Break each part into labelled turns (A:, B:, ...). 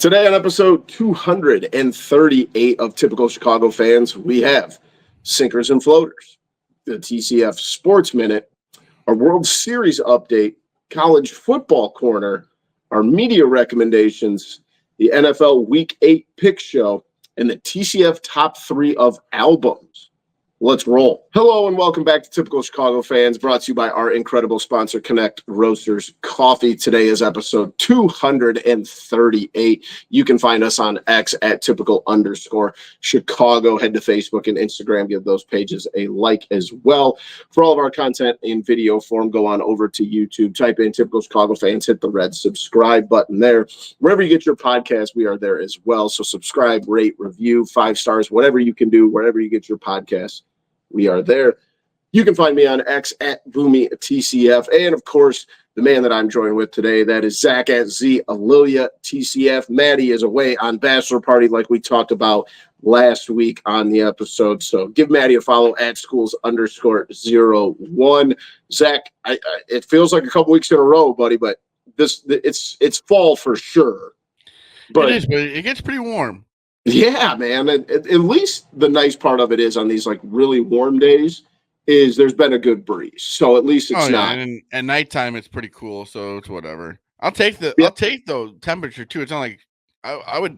A: Today on episode 238 of Typical Chicago Fans, we have Sinkers and Floaters, the TCF Sports Minute, our World Series update, college football corner, our media recommendations, the NFL Week 8 pick show, and the TCF top 3 of albums. Let's roll. Hello and welcome back to Typical Chicago Fans, brought to you by our incredible sponsor, Connect Roasters Coffee. Today is episode 238. You can find us on X at typical_Chicago. Head to Facebook and Instagram. Give those pages a like as well. For all of our content in video form, go on over to YouTube. Type in Typical Chicago Fans. Hit the red subscribe button there. Wherever you get your podcast, we are there as well. So subscribe, rate, review, 5 stars, whatever you can do, wherever you get your podcast. We are there. You can find me on X at BoomyTCF. And, of course, the man that I'm joined with today, that is Zach at ZAlilia_TCF. Maddie is away on bachelor party like we talked about last week on the episode. So give Maddie a follow at schools_01. Zach, it feels like a couple weeks in a row, buddy, but it's fall for sure.
B: But it is, but it gets pretty warm.
A: Yeah, man. At least the nice part of it is on these like really warm days is there's been a good breeze. So at least it's not.
B: And at nighttime it's pretty cool, so it's whatever. I'll take the temperature too. It's not like I would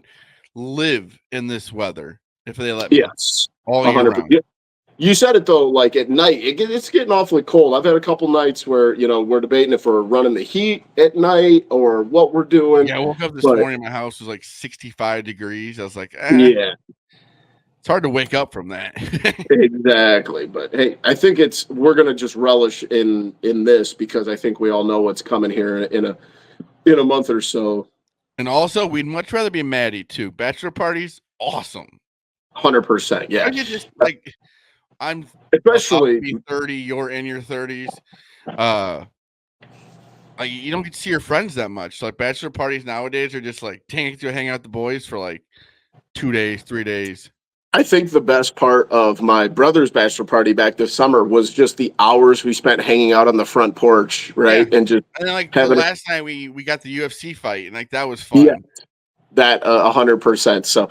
B: live in this weather if they let me.
A: Yes,
B: all year round.
A: You said it though, like at night, it's getting awfully cold. I've had a couple nights where, we're debating if we're running the heat at night or what we're doing.
B: Yeah, I woke up this morning, my house was like 65 degrees. I was like,
A: yeah.
B: It's hard to wake up from that.
A: Exactly. But hey, I think we're gonna just relish in this because I think we all know what's coming here in a month or so.
B: And also, we'd much rather be Maddie too. Bachelor parties, awesome.
A: 100%. Yeah.
B: I'm
A: especially
B: 30, you're in your 30s. You don't get to see your friends that much. Like bachelor parties nowadays are just like hang out with the boys for like 2 days, 3 days.
A: I think the best part of my brother's bachelor party back this summer was just the hours we spent hanging out on the front porch, right?
B: Yeah.
A: And just
B: then last night we got the UFC fight and like that was fun.
A: Yeah, that 100%. So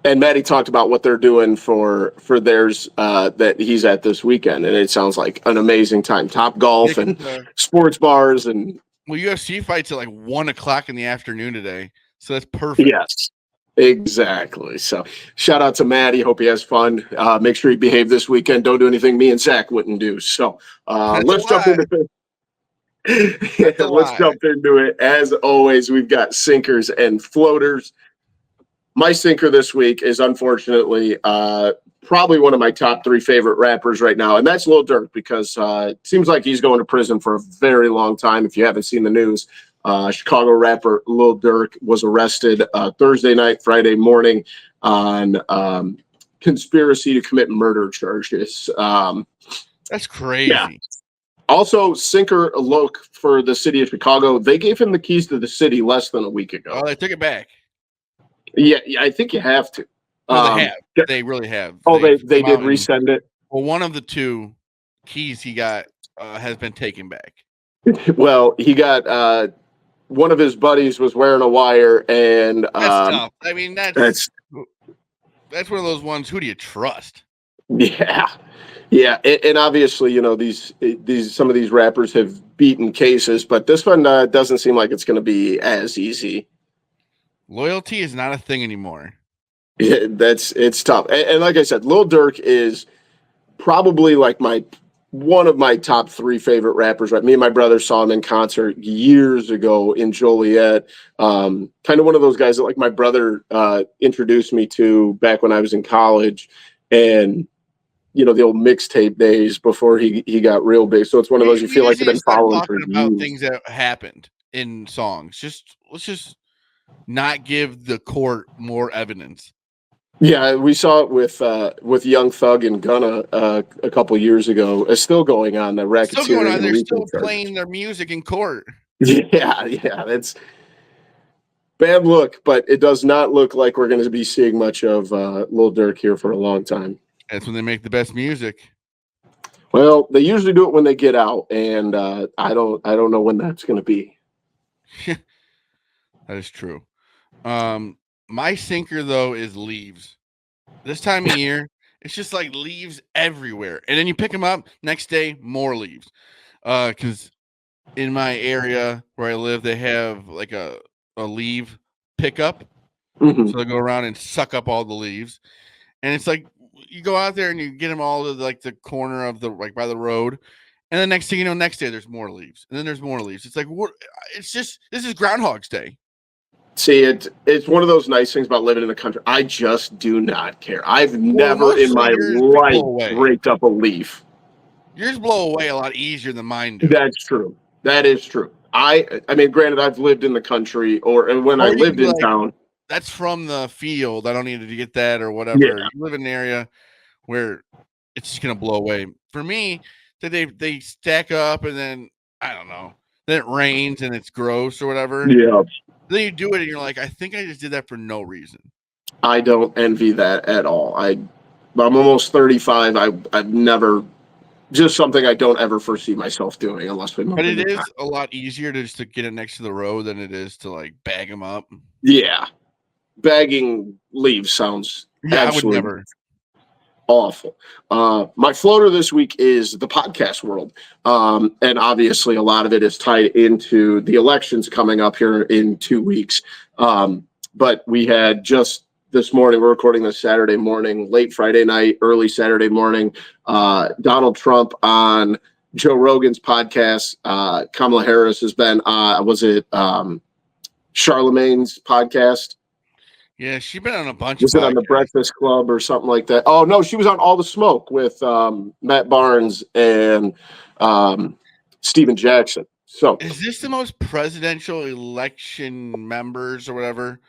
A: and Maddie talked about what they're doing for theirs that he's at this weekend, and it sounds like an amazing time. Top golf and sports bars and
B: UFC fights at like 1:00 in the afternoon today, so that's perfect.
A: Yes, exactly. So shout out to Maddie. Hope he has fun. Make sure you behave this weekend. Don't do anything me and Zach wouldn't do. So let's jump into it. Let's jump into it. As always, we've got sinkers and floaters. My sinker this week is unfortunately probably one of my top 3 favorite rappers right now, and that's Lil Durk because it seems like he's going to prison for a very long time. If you haven't seen the news, Chicago rapper Lil Durk was arrested Thursday night, Friday morning on conspiracy to commit murder charges.
B: That's crazy.
A: Yeah. Also, sinker look for the city of Chicago. They gave him the keys to the city less than a week ago.
B: Oh, they took it back.
A: Yeah, I think you have to.
B: No, they have. They really have.
A: Oh, they did resend it?
B: Well, one of the 2 keys he got has been taken back.
A: Well, he got one of his buddies was wearing a wire, and
B: that's tough. I mean, that's one of those ones. Who do you trust?
A: Yeah, and obviously, these some of these rappers have beaten cases, but this one doesn't seem like it's going to be as easy.
B: Loyalty is not a thing anymore.
A: Yeah, it's tough. And like I said, Lil Durk is probably like one of my top 3 favorite rappers. Right, me and my brother saw him in concert years ago in Joliet. Kind of one of those guys that like my brother introduced me to back when I was in college, and the old mixtape days before he got real big. So it's one of those you feel like you've been following for years.
B: About things that happened in songs. Let's just not give the court more evidence.
A: Yeah, we saw it with Young Thug and Gunna a couple years ago. It's still going on. The racketeering.
B: Still going on. They're still playing their music in court.
A: Yeah, that's bad look, but it does not look like we're going to be seeing much of Lil Durk here for a long time.
B: That's when they make the best music.
A: Well, they usually do it when they get out, and I don't know when that's going to be.
B: That is true. My sinker though is leaves. This time of year, it's just like leaves everywhere, and then you pick them up next day, more leaves. Because in my area where I live, they have like a leaf pickup,
A: Mhm.
B: so they go around and suck up all the leaves, and it's like you go out there and you get them all to like the corner of the like by the road, and the next thing you know, next day there's more leaves, and then there's more leaves. It's like what? It's just this is Groundhog's Day.
A: See, it's one of those nice things about living in the country. I just do not care. I've never in
B: Mostly
A: my
B: yours
A: life
B: blow away.
A: raked up a leaf.
B: Yours blow away a lot easier than mine do.
A: That's true. That is true. I mean, granted, I've lived in the country, and when I
B: Or you can
A: lived
B: be
A: in
B: like,
A: town,
B: that's from the field. I don't need to get that or
A: yeah,
B: whatever. You live in an area where it's just gonna blow away. For me, they stack up and then I don't know. Then it rains and it's gross or whatever.
A: yeah.
B: Then you do it and you're like, I think I just did that for no reason.
A: I don't envy that at all. I'm almost 35. I've never just something I don't ever foresee myself doing unless we
B: But
A: move
B: it
A: into town.
B: is a lot easier to just to get it next to the road than it is to like bag them up.
A: Yeah, bagging leaves sounds
B: Yeah, I would
A: absolutely
B: never.
A: awful. My floater this week is the podcast world. And obviously, a lot of it is tied into the elections coming up here in 2 weeks. But we had just this morning, we're recording this Saturday morning, late Friday night, early Saturday morning, Donald Trump on Joe Rogan's podcast. Kamala Harris has been, was it Charlemagne's podcast?
B: Yeah, she's been on a bunch of
A: Was it on the
B: podcasts.
A: Breakfast Club or something like that? Oh no, she was on All the Smoke with Matt Barnes and Steven Jackson. So
B: Is this the most presidential election members or whatever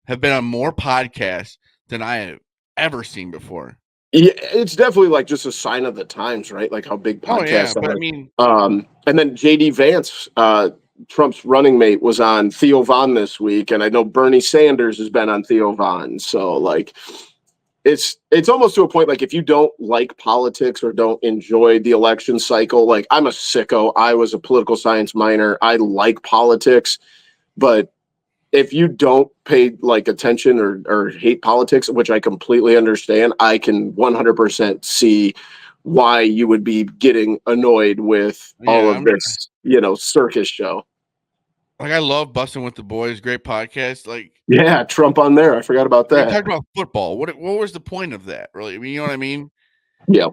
B: have been on more podcasts than I have ever seen before?
A: yeah, it's definitely like just a sign of the times, right? Like how big
B: Oh yeah,
A: podcasts
B: but I
A: are.
B: mean,
A: And then JD Vance, Trump's running mate, was on Theo Von this week, and I know Bernie Sanders has been on Theo Von. So like it's almost to a point like if you don't like politics or don't enjoy the election cycle, like I'm a sicko. I was a political science minor. I like politics, but if you don't pay like attention or hate politics, which I completely understand, I can 100% see why you would be getting annoyed with all
B: yeah,
A: of this, circus show.
B: like I love Busting with the Boys, great podcast. Like
A: Yeah, Trump on there. I forgot about
B: we
A: that.
B: talked about football. What was the point of that? Really? I mean, you know what I mean?
A: Yeah,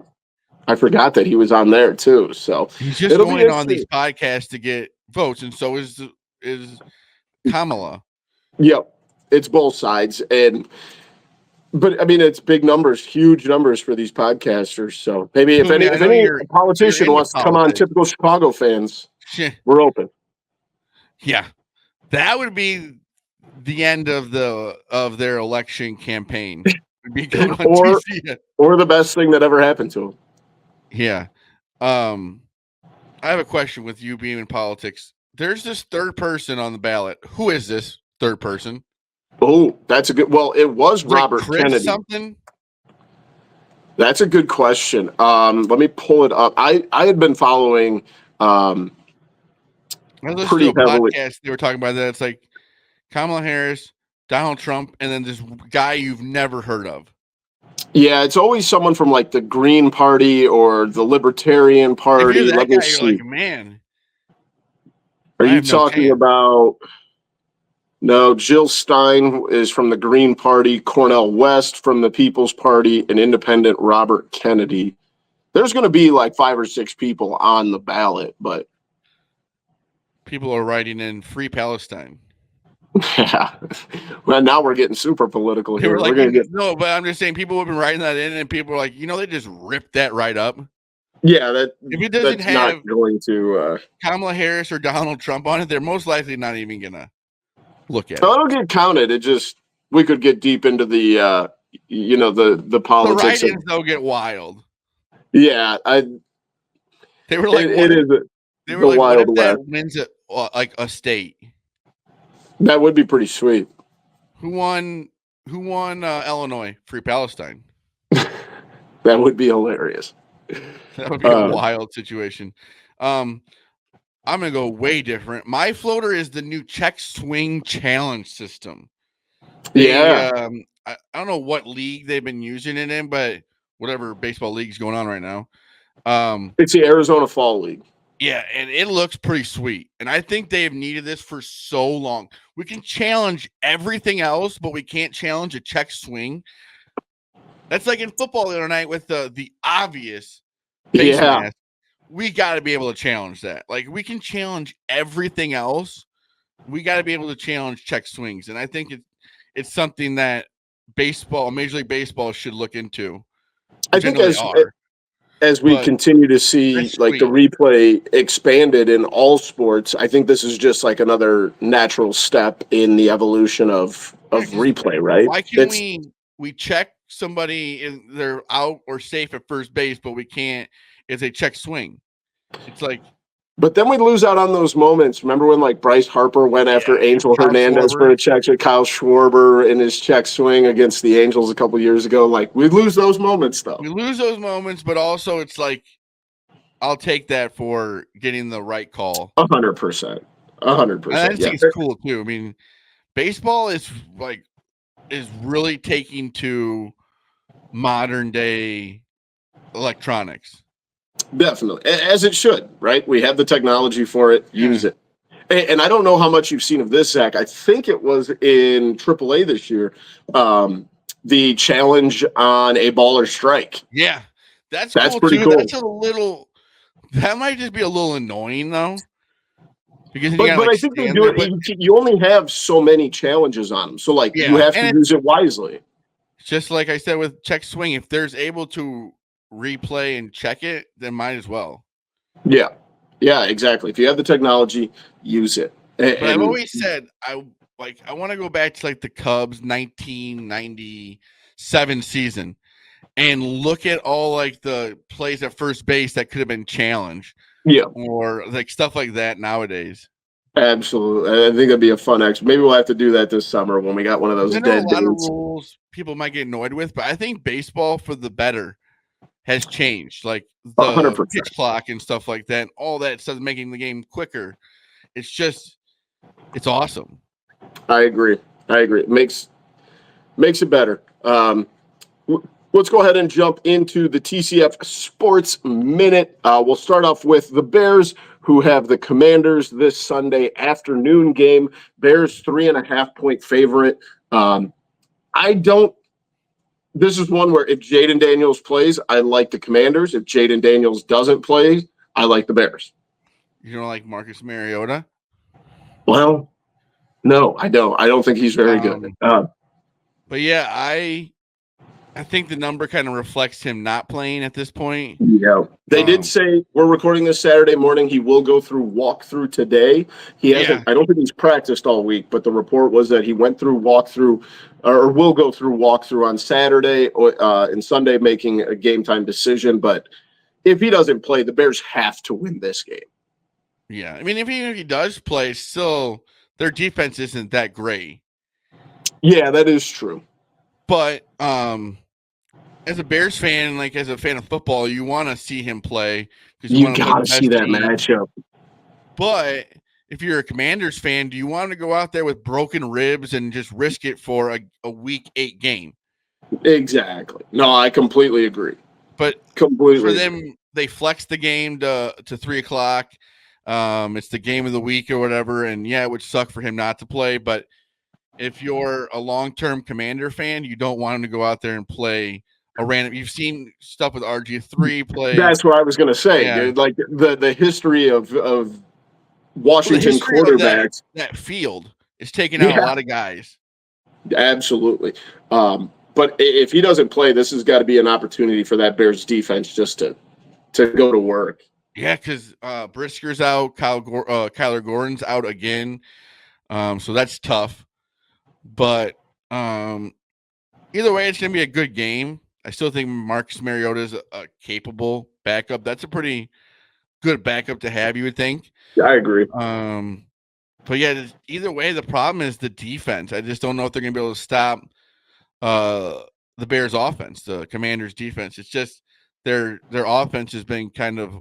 A: I forgot that he was on there too. So
B: He's just
A: it'll be
B: going on these
A: interesting.
B: podcasts to get votes, and so is Kamala.
A: Yep, it's both sides, but I mean it's big numbers, huge numbers for these podcasters. So maybe if
B: So
A: any
B: yeah, I
A: if
B: know
A: any
B: you're
A: politician
B: into
A: wants to come on,
B: politics.
A: typical Chicago fans, we're open.
B: Yeah, that would be the end of their election campaign. Would be coming on
A: or
B: TCF.
A: or the best thing that ever happened to him.
B: Yeah. I have a question with you being in politics. There's this third person on the ballot. Who is this third person?
A: Oh, that's a good. Well, it was
B: Like
A: Robert
B: Chris
A: Kennedy.
B: something?
A: That's a good question. Let me pull it up. I had been following
B: I listened to
A: pretty
B: a
A: heavily.
B: podcast. They were talking about that. It's like Kamala Harris, Donald Trump, and then this guy you've never heard of.
A: Yeah, it's always someone from like the Green Party or the Libertarian
B: If
A: Party.
B: you're that
A: Let me
B: guy, you're
A: see.
B: like, man,
A: Are
B: I
A: you
B: have no
A: talking
B: chance.
A: about? No, Jill Stein is from the Green Party, Cornel West from the People's Party, and independent Robert Kennedy. There's going to be like 5 or 6 people on the ballot, but
B: People are writing in Free Palestine.
A: yeah. Well, now we're getting super political
B: They were
A: here.
B: like,
A: We're going to get
B: no, but I'm just saying people have been writing that in, and people are like, they just ripped that right up.
A: yeah.
B: If it doesn't
A: That's
B: have
A: not going to.
B: Kamala Harris or Donald Trump on it, they're most likely not even gonna look at
A: Oh,
B: it.
A: it'll get counted. It just we could get deep into the the
B: The
A: politics.
B: write-ins though get wild.
A: Yeah,
B: They were like,
A: it is
B: they were
A: the
B: like, what if
A: Wild
B: that
A: West.
B: wins like a state?
A: That would be pretty sweet.
B: Who won? Illinois? Free Palestine.
A: That would be hilarious.
B: That would be a wild situation. I'm gonna go way different. My floater is the new check swing challenge system. I don't know what league they've been using it in, but whatever baseball league is going on right now.
A: It's the Arizona Fall League.
B: Yeah, and it looks pretty sweet. And I think they have needed this for so long. We can challenge everything else, but we can't challenge a check swing. That's like in football the other night with the obvious face mask. We got to be able to challenge that. Like, we can challenge everything else. We got to be able to challenge check swings. And I think it's something that Major League Baseball should look into.
A: I think as we continue to see like the
B: sweet.
A: replay expanded in all sports, I think this is just like another natural step in the evolution of replay, right?
B: Why can we check somebody and they're out or safe at first base, but we can't as a check swing? It's like,
A: but then we lose out on those moments. Remember when like Bryce Harper went after Angel Hernandez for a check, Kyle Schwarber in his check swing against the Angels a couple years ago? Like, we lose those moments, though.
B: We lose those moments, but also it's like, I'll take that for getting the right call.
A: 100%. 100%.
B: I think it's cool too. I mean, baseball is really taking to modern day electronics.
A: Definitely, as it should, right? We have the technology for it. Use it. And I don't know how much you've seen of this, Zach. I think it was in AAA this year. The challenge on a ball or strike.
B: Yeah, that's cool
A: pretty
B: too.
A: Cool.
B: That might just be a little annoying though. Because
A: but I think they do it. You only have so many challenges on them, so like you have to use it wisely.
B: Just like I said with check swing, if there's able to replay and check it, then might as well.
A: Yeah, exactly. If you have the technology, use it.
B: But I've always said I want to go back to like the Cubs 1997 season and look at all like the plays at first base that could have been challenged.
A: Yeah.
B: Or like stuff like that nowadays.
A: Absolutely. I think that'd be a fun exercise. Maybe we'll have to do that this summer when we got one of those dead
B: a lot of rules people might get annoyed with, but I think baseball for the better has changed. Like the
A: 100%.
B: pitch clock and stuff like that, and all that stuff making the game quicker. It's awesome.
A: I agree. It makes it better. Let's go ahead and jump into the TCF Sports Minute. We'll start off with the Bears, who have the Commanders this Sunday afternoon game. Bears 3.5-point favorite. This is one where if Jaden Daniels plays, I like the Commanders. If Jaden Daniels doesn't play, I like the Bears.
B: You don't like Marcus Mariota?
A: Well, no, I don't. I don't think he's very good.
B: But yeah, I think the number kind of reflects him not playing at this point.
A: Yeah. They did say we're recording this Saturday morning. He will go through walkthrough today. He hasn't, I don't think he's practiced all week, but the report was that he went through walkthrough or will go through walkthrough on Saturday and Sunday, making a game time decision. But if he doesn't play, the Bears have to win this game.
B: Yeah. I mean, even if he does play, still their defense isn't that great.
A: Yeah, that is true.
B: But as a Bears fan, like as a fan of football, you want to see him play
A: because you got to see that matchup.
B: But if you're a Commanders fan, do you want to go out there with broken ribs and just risk it for a Week 8 game?
A: Exactly. No, I completely agree.
B: But
A: completely
B: for them, they flex the game to 3:00. It's the game of the week or whatever, and yeah, it would suck for him not to play. But if you're a long-term Commander fan, you don't want him to go out there and play a random. You've seen stuff with RG3 play.
A: That's what I was going to say. Yeah. Dude. Like the history of Washington quarterbacks.
B: That field is taking out a lot of guys.
A: Absolutely. But if he doesn't play, this has got to be an opportunity for that Bears defense just to go to work.
B: Yeah, because Brisker's out, Kyler Gordon's out again, so that's tough. But either way, it's going to be a good game. I still think Marcus Mariota is a capable backup. That's a pretty good backup to have, you would think.
A: Yeah, I agree.
B: But yeah, either way, the problem is the defense. I just don't know if they're going to be able to stop the Bears' offense, the Commanders' defense. It's just their offense has been kind of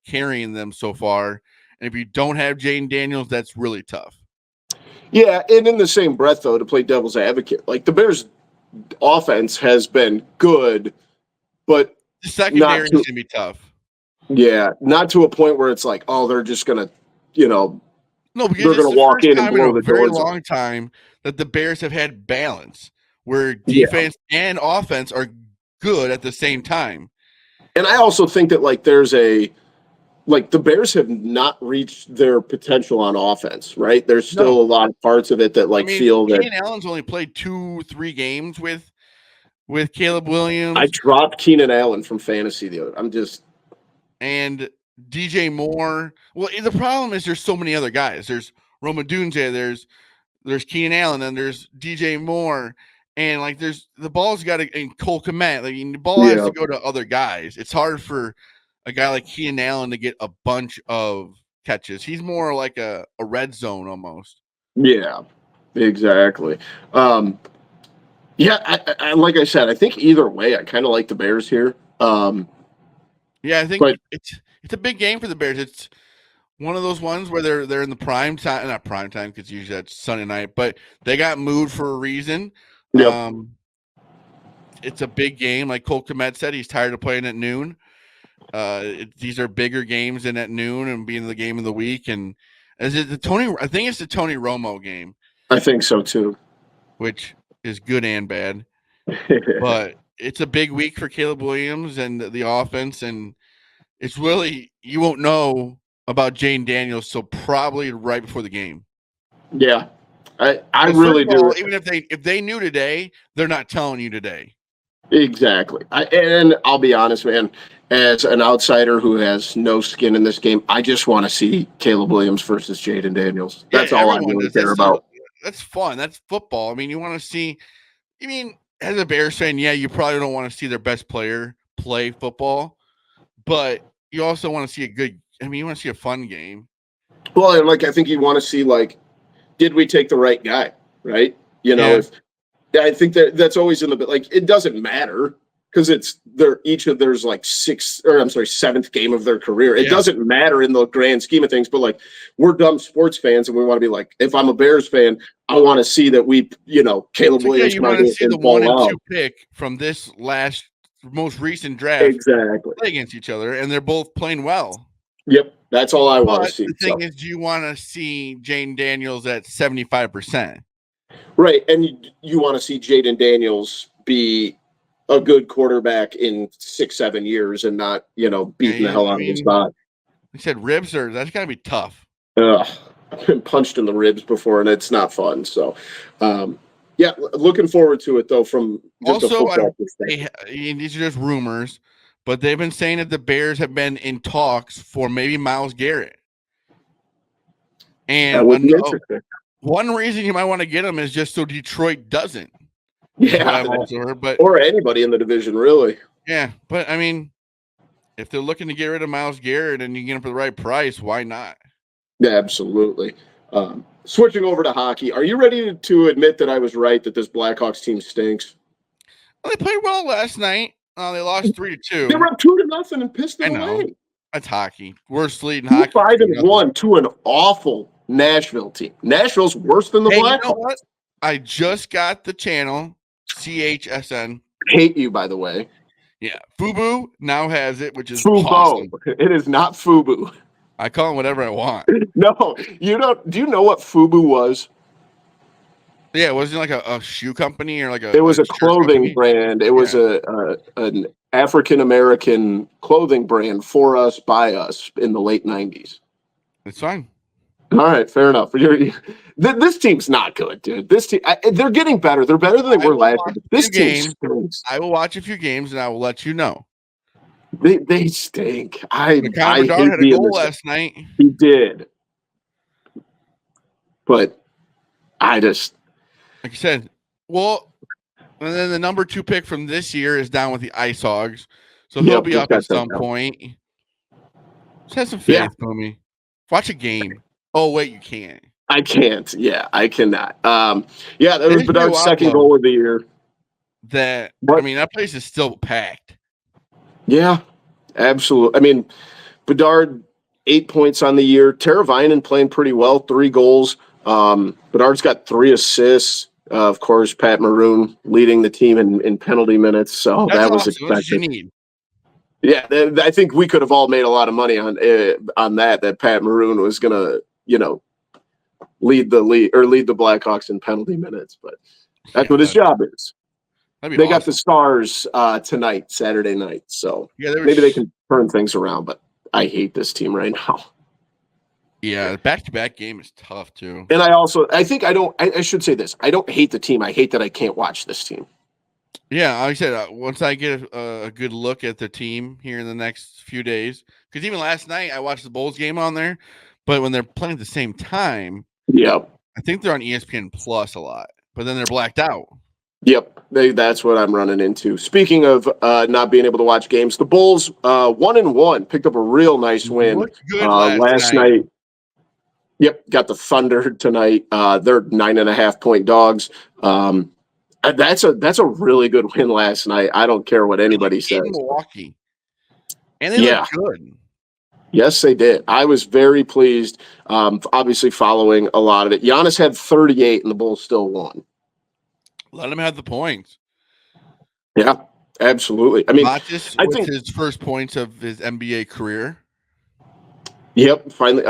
B: carrying them so far. And if you don't have Jaden Daniels, that's really tough.
A: Yeah, and in the same breath, though, to play devil's advocate, like the Bears' offense has been good, but
B: The
A: not
B: secondary is
A: to
B: gonna be tough.
A: not to a point where it's like, oh, they're just gonna, you know,
B: No, because
A: they're
B: it's
A: gonna
B: the
A: walk
B: first
A: in and
B: time in
A: blow
B: a
A: the
B: very
A: doors off.
B: long time that the Bears have had balance, where
A: Yeah,
B: defense and offense are good at the same time.
A: and I also think that the Bears have not reached their potential on offense, right? There's
B: No,
A: still a lot of parts of it that
B: I mean,
A: feel that
B: Keenan Allen's only played 2-3 games with Caleb
A: I
B: Williams
A: dropped Keenan Allen from fantasy the other. I'm just
B: and DJ Moore. Well, the problem is there's so many other guys. There's Roma Dunze, there's Keenan Allen, and there's DJ Moore, and like there's the ball's got to and Cole Kmet. Like the ball has
A: yeah,
B: to go to other guys. It's hard for a guy like Keenan Allen to get a bunch of catches. He's more like a red zone almost.
A: yeah, exactly. Yeah, I like I said, I think either way, I kind of like the Bears here.
B: Yeah, I think
A: But
B: it's a big game for the Bears. It's one of those ones where they're in the prime time, not prime time because usually that's Sunday night, but they got moved for a reason.
A: yep,
B: It's a big game, like Cole Kmet said. He's tired of playing at noon. These are bigger games than at noon and being the game of the week. And is it the Tony? I think it's the Tony Romo game,
A: I think so too.
B: which is good and bad. But it's a big week for Caleb Williams and the offense, and it's really you won't know about Jane Daniels so probably right before the game.
A: Yeah, I
B: But first
A: really
B: of all,
A: do.
B: even if they knew today, they're not telling you today.
A: Exactly. And I'll be honest, man, as an outsider who has no skin in this game, I just want to see Caleb Williams versus Jaden Daniels.
B: Yeah,
A: That's all I
B: everyone
A: really
B: does.
A: care about.
B: That's fun. That's football. I mean, you want to see. I mean, as a Bears fan, yeah, you probably don't want to see their best player play football, but you also want to see a good. I mean, you want to see a fun game.
A: Well, and I think you want to see did we take the right guy, right?
B: Yeah,
A: If I think that's always in the bit. It doesn't matter because each of there's six, or I'm sorry, seventh game of their career. It
B: yeah.
A: doesn't matter in the grand scheme of things, but we're dumb sports fans and we want to be if I'm a Bears fan, I want to see that Caleb
B: So yeah,
A: Williams
B: you
A: come
B: want
A: out
B: to see the
A: and
B: 1 and 2
A: ball out.
B: pick from this most recent draft
A: Exactly.
B: play against each other, and they're both playing well.
A: Yep. That's all I want to
B: But
A: see.
B: the thing is, do you want to see Jane Daniels at 75%?
A: Right. And you want to see Jaden Daniels be a good quarterback in 6-7 years and not, beating the
B: Yeah,
A: hell
B: I
A: out of his
B: mean,
A: body.
B: I said that's got to be tough.
A: Ugh. I've been punched in the ribs before and it's not fun. So, yeah, looking forward to it though, from just a
B: Also,
A: football perspective.
B: these are just rumors, but they've been saying that the Bears have been in talks for maybe Myles Garrett.
A: That
B: And
A: would be interesting.
B: one reason you might want to get him is just so Detroit doesn't. Is what
A: Yeah.
B: I've also heard. But
A: Or anybody in the division, really.
B: yeah, but I mean, if they're looking to get rid of Myles Garrett and you get him for the right price, why not?
A: Yeah, absolutely. Switching over to hockey, are you ready to admit that I was right that this Blackhawks team stinks?
B: Well, they played well last night. They lost 3-2.
A: They were up 2-0 and pissed
B: I
A: it
B: know.
A: away.
B: That's hockey. Worst lead in
A: Two
B: hockey.
A: 5-1 to an awful Nashville team. Nashville's worse than the
B: Hey, you know
A: Blackhawks.
B: what? I just got the channel CHSN.
A: Hate you, by the way.
B: Yeah, Fubu now has it, which is
A: Fubo.
B: awesome.
A: It is not Fubu.
B: I call him whatever I want.
A: No, you don't. Do you know what Fubu was?
B: Yeah, wasn't it like a shoe company or like
A: It was a
B: shirt
A: clothing
B: company?
A: brand. It was an African American clothing brand for us, by us in the late 90s.
B: It's fine.
A: All right, fair enough. This team's not good, dude. This team, they're getting better. They're better than they were last year. This team stinks.
B: I will watch a few games and I will let you know.
A: They stink. I
B: Connor Bedard
A: hate
B: had a
A: being
B: goal
A: this.
B: last night.
A: He did, but I just
B: Like I said, well, and then the number 2 pick from this year is down with the Ice Hogs, so he'll be up at some point. Just have some faith, homie. Watch a game. Oh wait, you can't.
A: I can't. Yeah, I cannot. Yeah, that was Bedard's second goal of the year.
B: I mean, that place is still packed.
A: Yeah, absolutely. I mean, Bedard 8 points on the year. Teravainen playing pretty well, 3 goals. Bedard's got 3 assists. Of course, Pat Maroon leading the team in penalty minutes. So
B: That's
A: that was
B: awesome. That's what you
A: expected.
B: need.
A: Yeah, I think we could have all made a lot of money on that Pat Maroon was going to, lead the Blackhawks in penalty minutes. But that's what his job is.
B: That'd be
A: They
B: awesome.
A: got the Stars tonight, Saturday night. So
B: Yeah,
A: maybe they can turn things around. But I hate this team right now.
B: Yeah, the back-to-back game is tough too.
A: And I should say this. I don't hate the team. I hate that I can't watch this team.
B: Yeah, like I said, once I get a good look at the team here in the next few days, because even last night I watched the Bulls game on there, but when they're playing at the same time,
A: Yep.
B: I think they're on ESPN Plus a lot, but then they're blacked out.
A: Yep, that's what I'm running into. Speaking of not being able to watch games, the Bulls 1-1 picked up a real nice win
B: Looked good
A: last night. Yep, got the Thunder tonight. They're 9.5-point dogs. That's a really good win last night. I don't care what anybody says.
B: In Milwaukee, and they look good.
A: Yes, they did. I was very pleased. Obviously, following a lot of it. Giannis had 38, and the Bulls still won.
B: Let him have the points.
A: Yeah, absolutely. I mean, I think
B: his first points of his NBA career.
A: Yep, finally.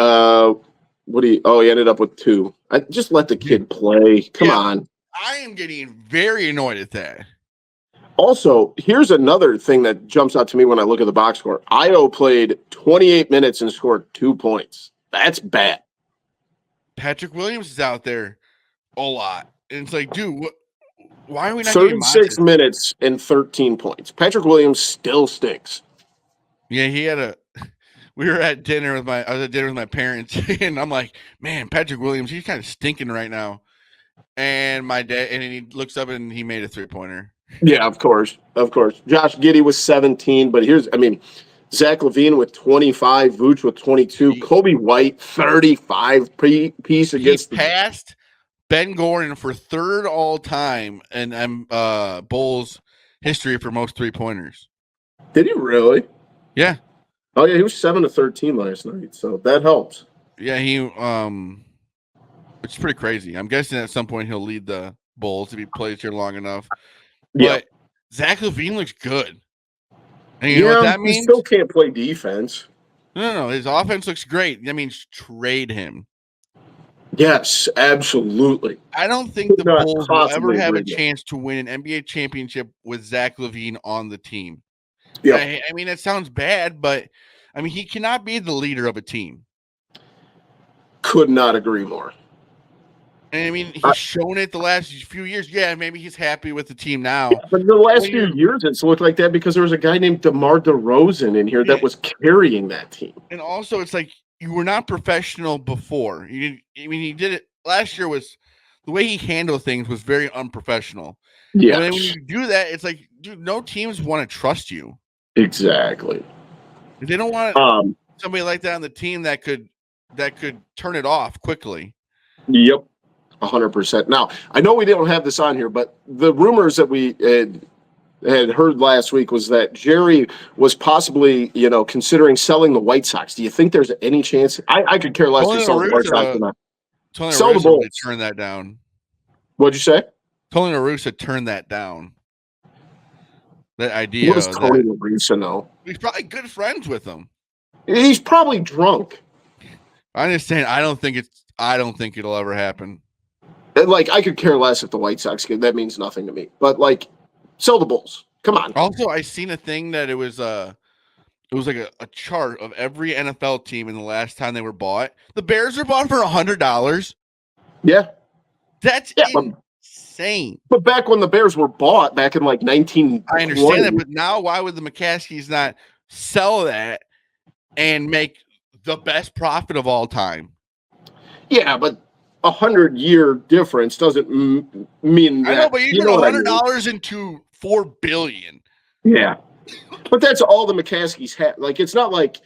A: He ended up with 2. I just let the kid play. Come on.
B: I am getting very annoyed at that.
A: Also, here's another thing that jumps out to me when I look at the box score. Io played 28 minutes and scored 2 points. That's bad.
B: Patrick Williams is out there a lot. And it's like, dude, why are we not
A: 36 minutes and 13 points. Patrick Williams still stinks.
B: Yeah, we were at dinner with I was at dinner with my parents, and I'm like, man, Patrick Williams, he's kind of stinking right now. And my dad, and he looks up and he made a 3-pointer.
A: Yeah, of course. Josh Giddey was 17, but Zach LaVine with 25, Vooch with 22, Kobe White 35 piece against
B: passed Ben Gordon for 3rd all time in Bulls history for most 3-pointers.
A: Did he really?
B: Yeah.
A: Oh yeah, he was 7 of 13 last night, so that helps.
B: Yeah, it's pretty crazy. I'm guessing at some point he'll lead the Bulls if he plays here long enough. But Zach LaVine looks good. And you know what that means?
A: He still can't play defense.
B: No. His offense looks great. That means trade him.
A: Yes, absolutely.
B: I don't think the Bulls will ever have a chance to win an NBA championship with Zach LaVine on the team. Yeah. I mean, it sounds bad, but I mean, he cannot be the leader of a team.
A: Could not agree more.
B: And I mean, he's shown it the last few years. Yeah, maybe he's happy with the team now.
A: Yeah, but the last few years, it's looked like that because there was a guy named DeMar DeRozan in here that was carrying that team.
B: And also, it's like you were not professional before. He did it last year. Was the way he handled things was very unprofessional. Yeah. When you do that, it's like, dude, no teams want to trust you.
A: Exactly.
B: They don't want somebody like that on the team that could turn it off quickly.
A: Yep. 100%. Now, I know we didn't have this on here, but the rumors that we had heard last week was that Jerry was possibly, considering selling the White Sox. Do you think there's any chance? I could care less to sell the White Sox or not.
B: Sell the Bulls. Turn that down.
A: What'd you say?
B: Tony La Russa turned that down. That idea.
A: What does Tony La Russa know?
B: He's probably good friends with him.
A: He's probably drunk.
B: I'm just saying, I don't think it'll ever happen.
A: Like, I could care less if the White Sox get. That means nothing to me. But like, sell the Bulls. Come on.
B: Also, I seen a thing that it was like a chart of every NFL team in the last time they were bought. The Bears were bought for $100.
A: Yeah,
B: that's insane.
A: But back when the Bears were bought, back in like 1920,
B: I understand that, but now why would the McCaskies not sell that and make the best profit of all time?
A: Yeah, but 100-year difference doesn't mean that.
B: I know, but you put $100 into $4 billion.
A: Yeah, but that's all the McCaskies have. Like, it's not like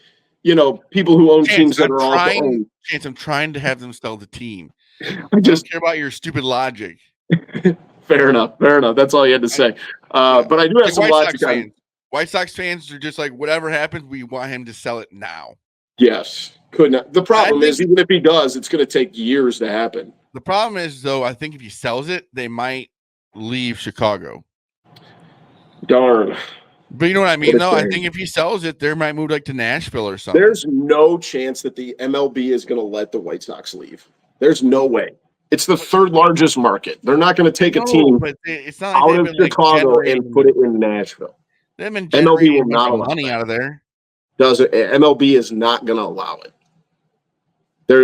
A: people who own teams that are all owned.
B: Chance, I'm trying to have them sell the team.
A: I just
B: don't care about your stupid logic.
A: Fair enough. That's all you had to say. But I do have some logic.
B: White Sox fans are just like, whatever happens, we want him to sell it now.
A: Yes. Could not. The
B: I
A: problem
B: think
A: is, even if he does, it's going to take years to happen.
B: the problem is, though, I think if he sells it, they might leave Chicago.
A: Darn.
B: But you know what I mean,
A: What a
B: though? I
A: shame.
B: think if he sells it, they might move like to Nashville or something.
A: There's no chance that the MLB is going to let the White Sox leave. There's no way. It's the third largest market. They're not going to take a team
B: but it's not like
A: out
B: they've
A: of
B: been like
A: Chicago and
B: generating.
A: put it in Nashville.
B: They've been
A: MLB will
B: generating a bunch
A: not
B: of
A: allow
B: money
A: that.
B: out of there.
A: MLB is not going to allow it.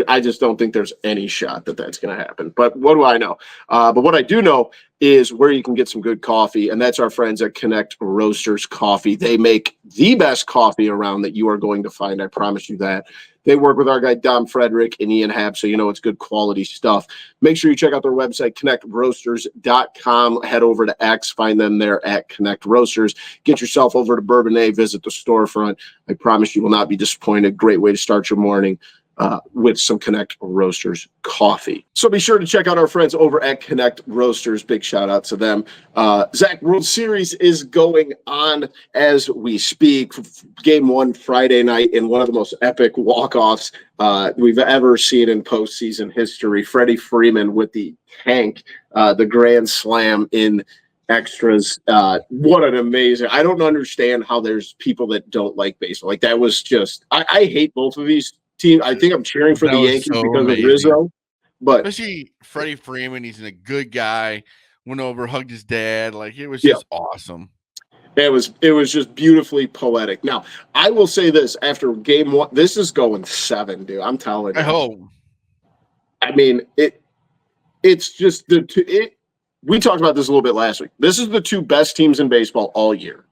A: I just don't think there's any shot that that's going to happen. But what do I know? But what I do know is where you can get some good coffee, and that's our friends at Connect Roasters Coffee. They make the best coffee around that you are going to find. I promise you that. They work with our guy Dom Frederick and Ian Happ, so you know it's good quality stuff. Make sure you check out their website, connectroasters.com. Head over to X, find them there at Connect Roasters. Get yourself over to Bourbonnais, visit the storefront. I promise you will not be disappointed. Great way to start your morning. With some Connect Roasters coffee. So be sure to check out our friends over at Connect Roasters. Big shout out to them. Zach, World Series is going on as we speak. Game 1 Friday night in one of the most epic walk-offs we've ever seen in postseason history. Freddie Freeman with the tank, the grand slam in extras. What an amazing. I don't understand how there's people that don't like baseball. Like that was just I hate both of these team. I think I'm cheering for the Yankees because of Rizzo, but
B: especially Freddie Freeman. He's a good guy. Went over, hugged his dad. Like it was just awesome.
A: It was just beautifully poetic. Now I will say this: after game 1, this is going 7, dude. I'm telling you.
B: I hope.
A: I mean it's just we talked about this a little bit last week. This is the 2 best teams in baseball all year.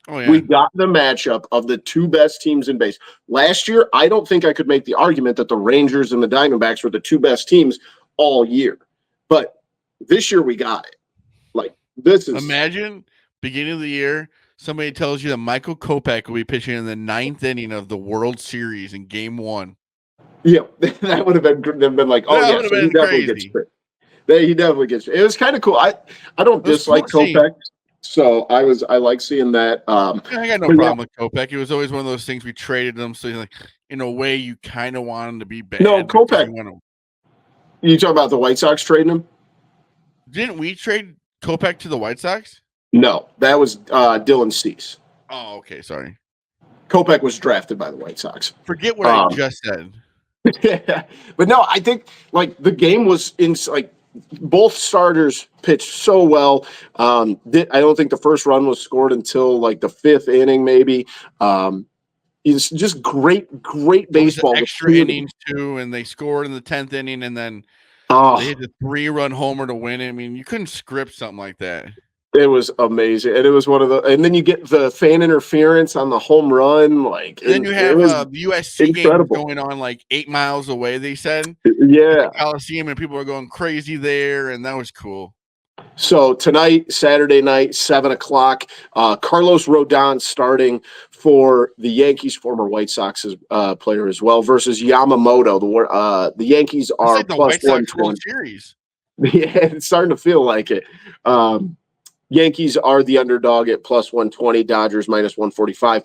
B: Oh, yeah.
A: We got the matchup of the 2 best teams in base. Last year, I don't think I could make the argument that the Rangers and the Diamondbacks were the 2 best teams all year. But this year, we got it. Like, this is...
B: Imagine, beginning of the year, somebody tells you that Michael Kopech will be pitching in the 9th inning of the World Series in Game 1.
A: Yeah, that would have been like, oh, yeah, so he definitely gets fit. He definitely gets fit. It was kind of cool. I don't dislike Kopech. So I like seeing that.
B: I got no problem with Kopech. It was always one of those things we traded them. So like, in a way, you kind of want him to be bad.
A: No, Kopech. You talking about the White Sox trading him?
B: Didn't we trade Kopech to the White Sox?
A: No, that was Dylan Cease.
B: Oh, okay. Sorry.
A: Kopech was drafted by the White Sox.
B: Forget what I just said.
A: Yeah, but no, I think like the game was in like. Both starters pitched so well. I don't think the first run was scored until like the 5th inning, maybe. It's just great baseball.
B: Extra innings too, and they scored in the 10th inning, and then they hit a 3-run homer to win it. I mean, you couldn't script something like that.
A: It was amazing, and it was one of the. And then you get the fan interference on the home run, like.
B: And then you have the USC game going on like 8 miles away. They said,
A: yeah,
B: Coliseum, and people are going crazy there, and that was cool.
A: So tonight, Saturday night, 7:00, Carlos Rodon starting for the Yankees, former White Sox player as well, versus Yamamoto. The Yankees are
B: like the
A: plus
B: White Sox
A: 120.
B: World Series.
A: Yeah, it's starting to feel like it. Yankees are the underdog at plus 120, Dodgers minus 145.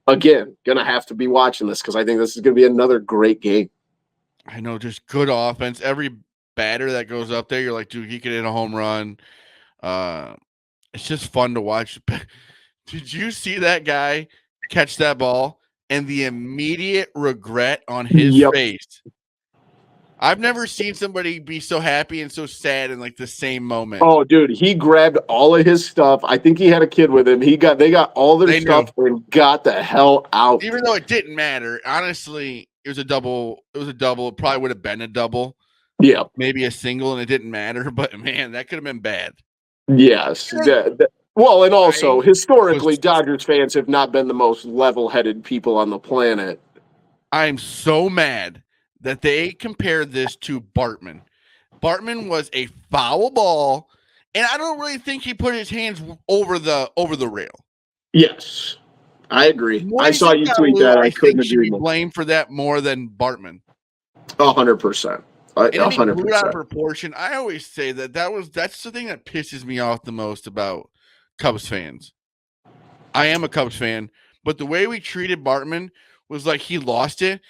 A: Again, gonna have to be watching this because I think this is gonna be another great game.
B: I know, just good offense. Every batter that goes up there, you're like, dude, he could hit a home run. It's just fun to watch. Did you see that guy catch that ball and the immediate regret on his face? I've never seen somebody be so happy and so sad in like the same moment.
A: Oh, dude, he grabbed all of his stuff. I think he had a kid with him. They got all their stuff and got the hell out.
B: Even though it didn't matter, honestly, it was a double. It probably would have been a double.
A: Yeah,
B: maybe a single, and it didn't matter. But man, that could have been bad.
A: Yes. Well, and also historically, Dodgers fans have not been the most level-headed people on the planet.
B: I'm so mad that they compared this to Bartman. Bartman was a foul ball, and I don't really think he put his hands over the rail.
A: Yes, I agree. I saw you tweet that. I couldn't agree more.
B: Blamed for that more than Bartman.
A: 100%. 100%.
B: Out of proportion. I always say that's the thing that pisses me off the most about Cubs fans. I am a Cubs fan, but the way we treated Bartman was like he lost it.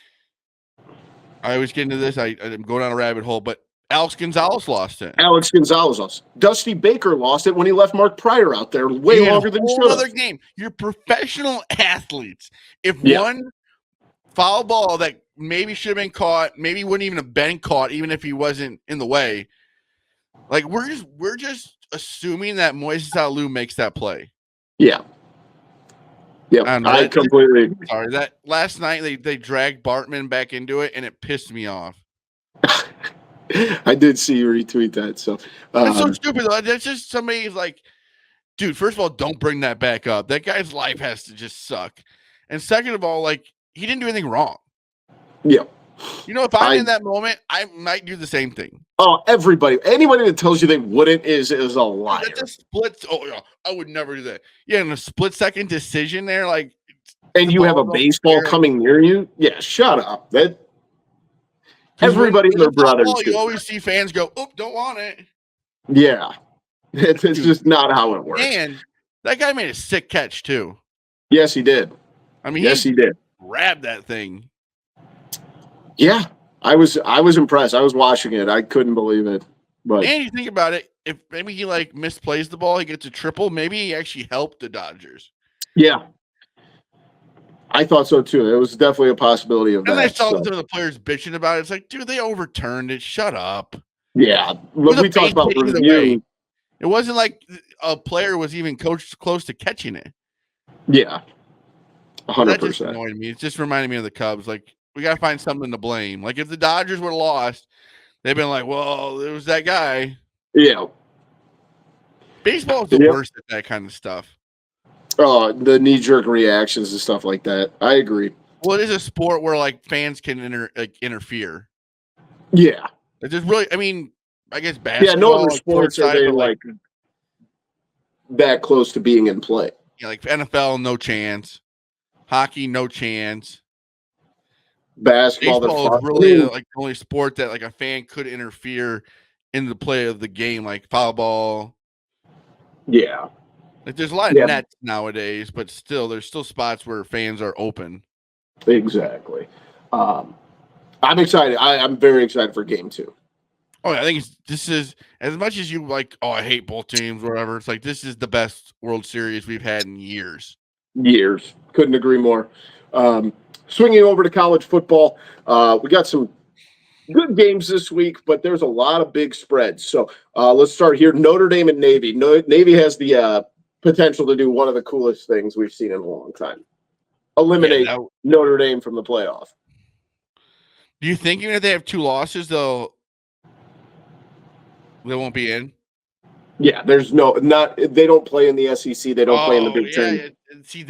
B: I always get into this. I'm going down a rabbit hole, but Alex Gonzalez lost it.
A: Alex Gonzalez lost. Dusty Baker lost it when he left Mark Pryor out there way longer than he should have.
B: Another game. You're professional athletes. If
A: Yeah.
B: one foul ball that maybe should have been caught, maybe wouldn't even have been caught, even if he wasn't in the way. Like we're just assuming that Moises Alou makes that play.
A: Yeah. Yeah, I completely agree.
B: Sorry, that last night they dragged Bartman back into it, and it pissed me off.
A: I did see you retweet that. So
B: it's so stupid though. That's just somebody's like, dude. First of all, don't bring that back up. That guy's life has to just suck. And second of all, like he didn't do anything wrong.
A: Yeah.
B: You know, if I'm in that moment, I might do the same thing.
A: Oh, anybody that tells you they wouldn't is a liar.
B: That's a split. Oh yeah, I would never do that. Yeah, in a split-second decision there, like.
A: And you have a baseball coming near you? Yeah, shut up. That everybody's their brothers.
B: You always see fans go, "Oh, don't want it."
A: Yeah, it's just not how it works.
B: And that guy made a sick catch too.
A: Yes, he did.
B: I mean,
A: yes, he did.
B: Grabbed that thing.
A: Yeah, I was impressed. I was watching it. I couldn't believe it. But
B: and you think about it, if maybe he like misplays the ball, he gets a triple. Maybe he actually helped the Dodgers.
A: Yeah, I thought so too. It was definitely a possibility of that.
B: And I saw some of the players bitching about it. It's like, dude, they overturned it. Shut up.
A: Yeah, we talked about review.
B: It wasn't like a player was even close to catching it.
A: Yeah, 100%.
B: That just annoyed me. It just reminded me of the Cubs. Like, we got to find something to blame. Like, if the Dodgers were lost, they've been like, well, it was that guy.
A: Yeah.
B: Baseball is the worst at that kind of stuff.
A: Oh, the knee-jerk reactions and stuff like that. I agree.
B: Well, it is a sport where, like, fans can interfere.
A: Yeah.
B: It's just really, I mean, I guess basketball.
A: Yeah, no other sports are they, like, that close to being in play.
B: Yeah, like NFL, no chance. Hockey, no chance.
A: Baseball
B: is really like the only sport that like a fan could interfere in the play of the game, like foul ball.
A: Yeah.
B: Like there's a lot of nets nowadays, but still there's still spots where fans are open.
A: Exactly. I'm excited. I'm very excited for game 2.
B: Oh, I think this is as much as you like, oh, I hate both teams, whatever. It's like this is the best World Series we've had in years.
A: Years. Couldn't agree more. Swinging over to college football, we got some good games this week, but there's a lot of big spreads. So let's start here. Notre Dame and Navy. Navy has the potential to do one of the coolest things we've seen in a long time. Eliminate Notre Dame from the playoff.
B: Do you think even if they have 2 losses, they won't be in?
A: Yeah, there's they don't play in the SEC. They don't play in the Big Ten.
B: See,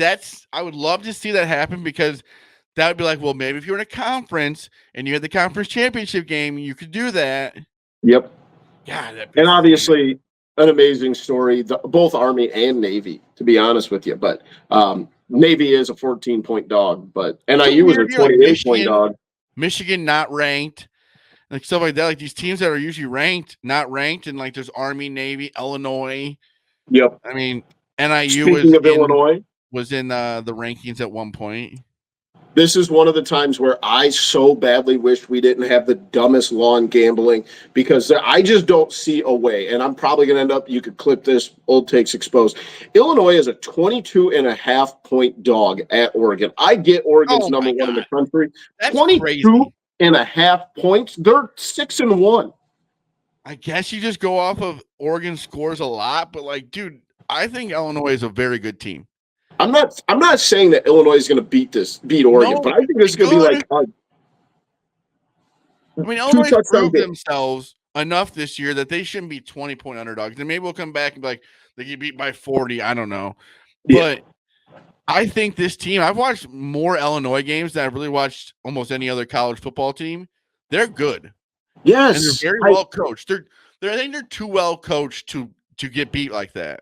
B: I would love to see that happen because that would be like, well, maybe if you're in a conference and you had the conference championship game, you could do that.
A: Yep.
B: God,
A: and obviously an amazing story, both Army and Navy, to be honest with you. But Navy is a 14-point dog, but NIU was a 28-point dog.
B: Michigan not ranked. Like stuff like that, like these teams that are usually ranked, not ranked, and like there's Army, Navy, Illinois.
A: Yep.
B: I mean, NIU was in the rankings at one point.
A: This is one of the times where I so badly wish we didn't have the dumbest lawn gambling because I just don't see a way. And I'm probably going to end up, you could clip this, old takes exposed. Illinois is a 22.5-point dog at Oregon. I get Oregon's number 1 in the country.
B: That's
A: 22.5 points. They're 6-1.
B: I guess you just go off of Oregon scores a lot, but like, dude, I think Illinois is a very good team.
A: I'm not saying that Illinois is going to beat Oregon, but I think this is going to be like.
B: Illinois proved themselves enough this year that they shouldn't be 20-point underdogs. And maybe we'll come back and be like, they get beat by 40. I don't know. But I think this team, I've watched more Illinois games than I've really watched almost any other college football team. They're good.
A: Yes.
B: And they're very well coached. I think they're too well coached to get beat like that.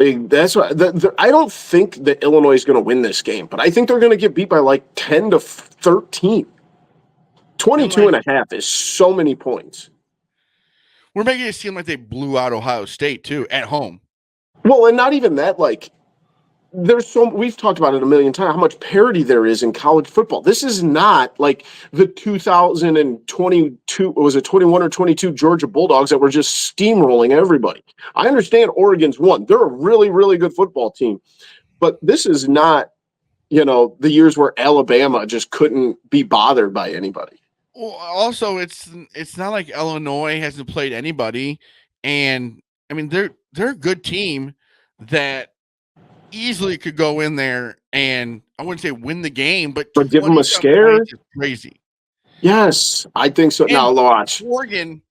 A: That's why I don't think that Illinois is going to win this game, but I think they're going to get beat by like 10-13. 22.5 is so many points.
B: We're making it seem like they blew out Ohio State too at home.
A: Well, and not even that, like we've talked about it a million times, how much parity there is in college football. This is not like the 2022, was it 21 or 22 Georgia Bulldogs that were just steamrolling everybody. I understand Oregon's won. They're a really, really good football team. But this is not, the years where Alabama just couldn't be bothered by anybody.
B: Well, also it's not like Illinois hasn't played anybody, and I mean they're a good team that easily could go in there and I wouldn't say win the game, but
A: give them a
B: 20-some
A: scare.
B: points is crazy.
A: Yes, I think so.
B: And
A: now watch.
B: Oregon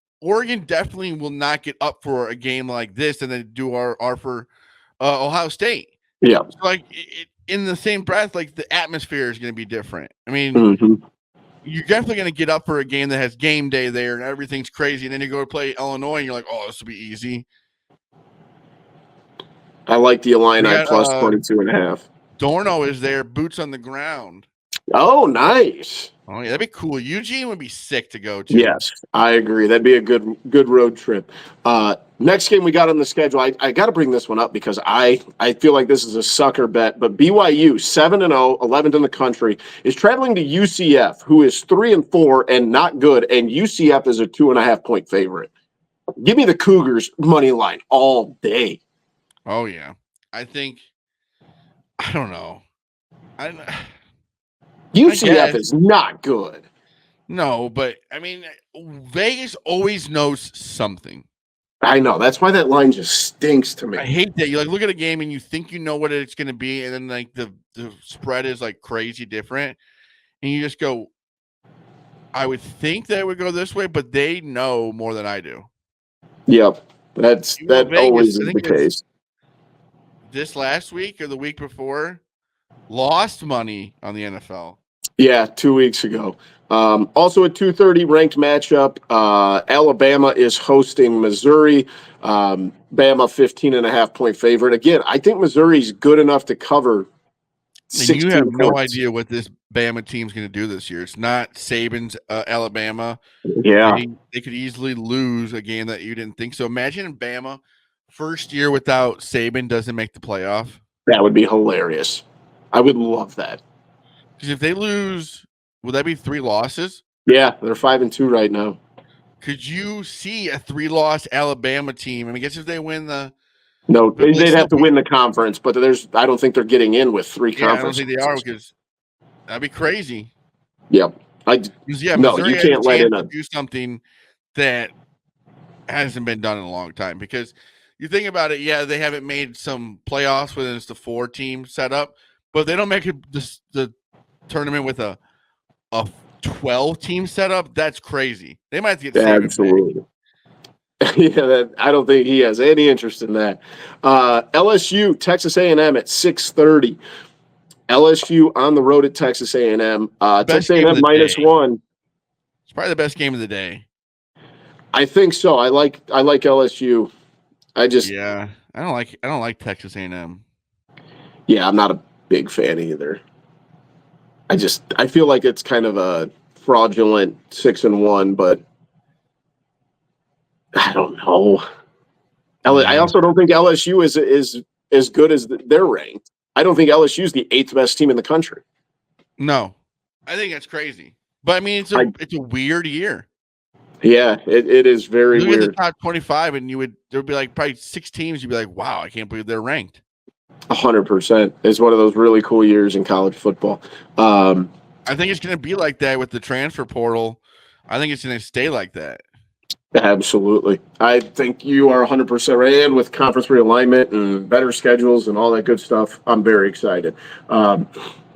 B: definitely will not get up for a game like this and then do our for Ohio State.
A: Yeah.
B: So like in the same breath, like the atmosphere is going to be different. I mean, you're definitely going to get up for a game that has game day there and everything's crazy. And then you go to play Illinois and you're like, oh, this will be easy.
A: I like the Illini plus 22.5.
B: Dorno is there, boots on the ground.
A: Oh, nice.
B: Oh, yeah, that'd be cool. Eugene would be sick to go to.
A: Yes, I agree. That'd be a good road trip. Next game we got on the schedule, I got to bring this one up because I feel like this is a sucker bet, but BYU, 7-0, 11th in the country, is traveling to UCF, who is 3-4 and not good, and UCF is a 2.5-point favorite. Give me the Cougars money line all day.
B: Oh, yeah. I don't know.
A: UCF is not good.
B: No, but I mean, Vegas always knows something.
A: I know. That's why that line just stinks to me.
B: I hate that. You look at a game and you think you know what it's going to be, and then like the spread is like crazy different, and you just go, I would think that it would go this way, but they know more than I do.
A: Yep. That always is the case.
B: This last week or the week before, lost money on the NFL.
A: Yeah, 2 weeks ago. Also at 2:30 ranked matchup, Alabama is hosting Missouri. Bama 15.5-point favorite. Again, I think Missouri's good enough to cover 16
B: and you have
A: points.
B: no idea what this Bama team's going to do this year. It's not Saban's Alabama.
A: Yeah.
B: They could easily lose a game that you didn't think. So imagine Bama first year without Saban doesn't make the playoff.
A: That would be hilarious. I would love that.
B: Because if they lose, would that be 3 losses?
A: Yeah, they're 5-2 right now.
B: Could you see a 3-loss Alabama team? I mean, I guess if they win
A: no, they'd have to win the conference, but I don't think they're getting in with 3 conferences.
B: I don't think they are because that'd be crazy.
A: Yep.
B: Missouri
A: you can't let in
B: do something that hasn't been done in a long time. Because you think about it, yeah, they haven't made some playoffs when it's the 4-team setup, but they don't make the tournament with a 12-team setup. That's crazy. They might have to get
A: absolutely. Yeah, I don't think he has any interest in that. LSU, Texas A&M at 6:30. LSU on the road at Texas A&M. Texas A&M -1.
B: It's probably the best game of the day.
A: I think so. I like LSU.
B: I don't like Texas A&M.
A: Yeah, I'm not a big fan either. I feel like it's kind of a fraudulent 6-1, but I don't know. I also don't think LSU is as good as they're ranked. I don't think LSU is the 8th best team in the country.
B: No, I think that's crazy. But I mean, it's a weird year.
A: Yeah, it is very weird.
B: Look at the top 25, and there would be like probably 6 teams. You'd be like, wow, I can't believe they're ranked.
A: 100%. It's one of those really cool years in college football.
B: I think it's going to be like that with the transfer portal. I think it's going to stay like that.
A: Absolutely. I think you are 100% right. And with conference realignment and better schedules and all that good stuff, I'm very excited.